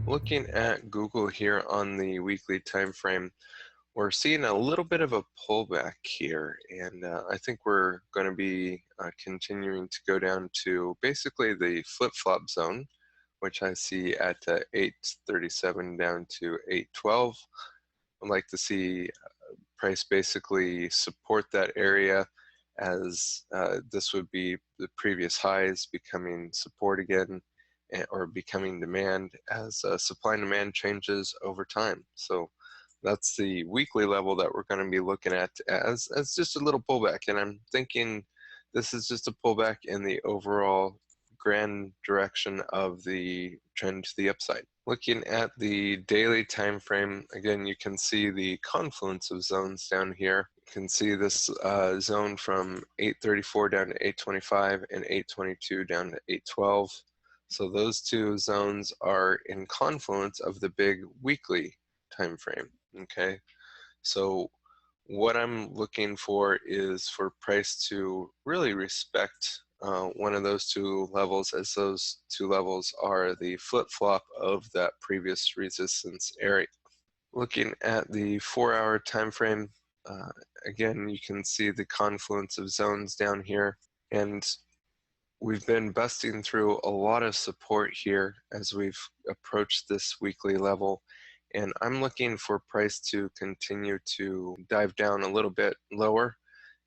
Looking at Google here on the weekly time frame, we're seeing a little bit of a pullback here, and I think we're going to be continuing to go down to basically the flip-flop zone, which I see at 837 down to 812. I'd like to see price basically support that area, as this would be the previous highs becoming support again, or becoming demand as supply and demand changes over time. So that's the weekly level that we're going to be looking at as just a little pullback. And I'm thinking this is just a pullback in the overall grand direction of the trend to the upside. Looking at the daily time frame, again, you can see the confluence of zones down here. You can see this zone from 834 down to 825 and 822 down to 812. So those two zones are in confluence of the big weekly time frame. Okay, so what I'm looking for is for price to really respect one of those two levels, as those two levels are the flip-flop of that previous resistance area. Looking at the 4-hour time frame, again, you can see the confluence of zones down here, and we've been busting through a lot of support here as we've approached this weekly level, and I'm looking for price to continue to dive down a little bit lower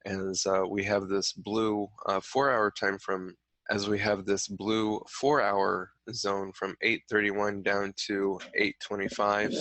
as we have this blue 4-hour time frame, as we have this blue 4-hour zone from 831 down to 825.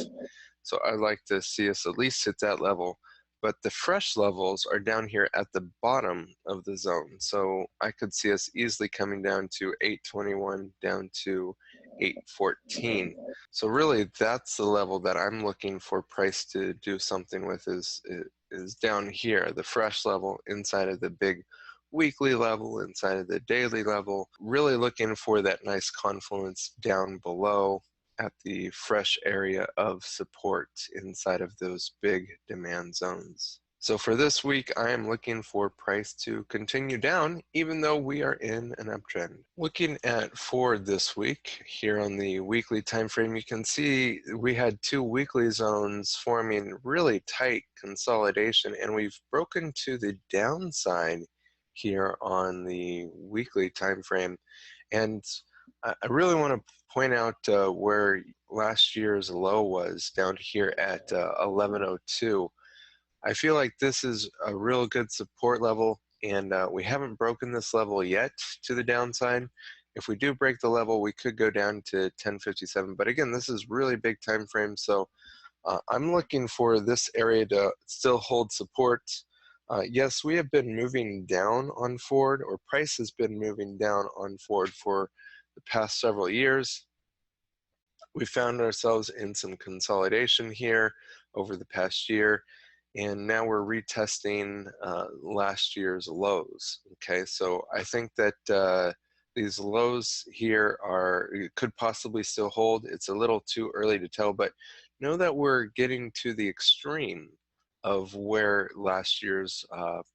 So I'd like to see us at least hit that level. But the fresh levels are down here at the bottom of the zone. So I could see us easily coming down to 821 down to 814. So really that's the level that I'm looking for price to do something with, is down here, the fresh level inside of the big weekly level, inside of the daily level, really looking for that nice confluence down below at the fresh area of support inside of those big demand zones. So for this week, I am looking for price to continue down, even though we are in an uptrend. Looking at for this week, here on the weekly time frame, you can see we had two weekly zones forming really tight consolidation, and we've broken to the downside here on the weekly time frame. And I really want to point out where last year's low was, down here at 1102. I feel like this is a real good support level, and we haven't broken this level yet to the downside. If we do break the level, we could go down to 1057. But again, this is really big time frame, so I'm looking for this area to still hold support. Yes, we have been moving down on forward, or price has been moving down on forward for the past several years. We found ourselves in some consolidation here over the past year, and now we're retesting last year's lows. Okay, so I think that these lows here could possibly still hold. It's a little too early to tell, but know that we're getting to the extreme of where last year's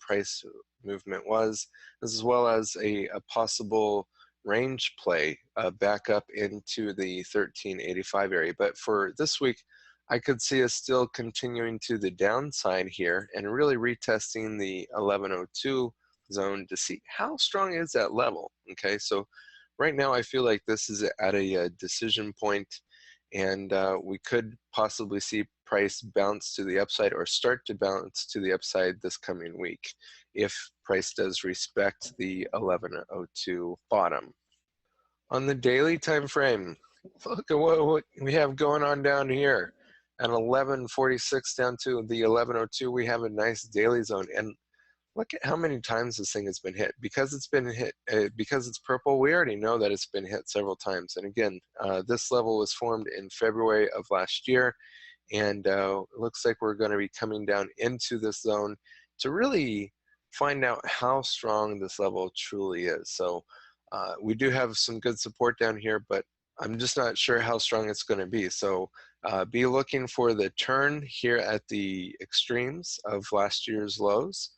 price movement was, as well as a possible range play back up into the 1385 area. But for this week, I could see us still continuing to the downside here and really retesting the 1102 zone to see how strong is that level. Okay, so right now I feel like this is at a decision point, and we could possibly see price bounce to the upside, or start to bounce to the upside this coming week, if price does respect the 1102 bottom. On the daily time frame, look at what we have going on down here. At 1146 down to the 1102, we have a nice daily zone, and look at how many times this thing has been hit. Because it's been hit, because it's purple, we already know that it's been hit several times. And again, this level was formed in February of last year, and it looks like we're going to be coming down into this zone to really find out how strong this level truly is. So we do have some good support down here, but I'm just not sure how strong it's going to be. So be looking for the turn here at the extremes of last year's lows,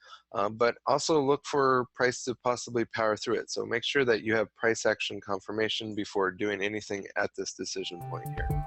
but also look for price to possibly power through it. So make sure that you have price action confirmation before doing anything at this decision point here.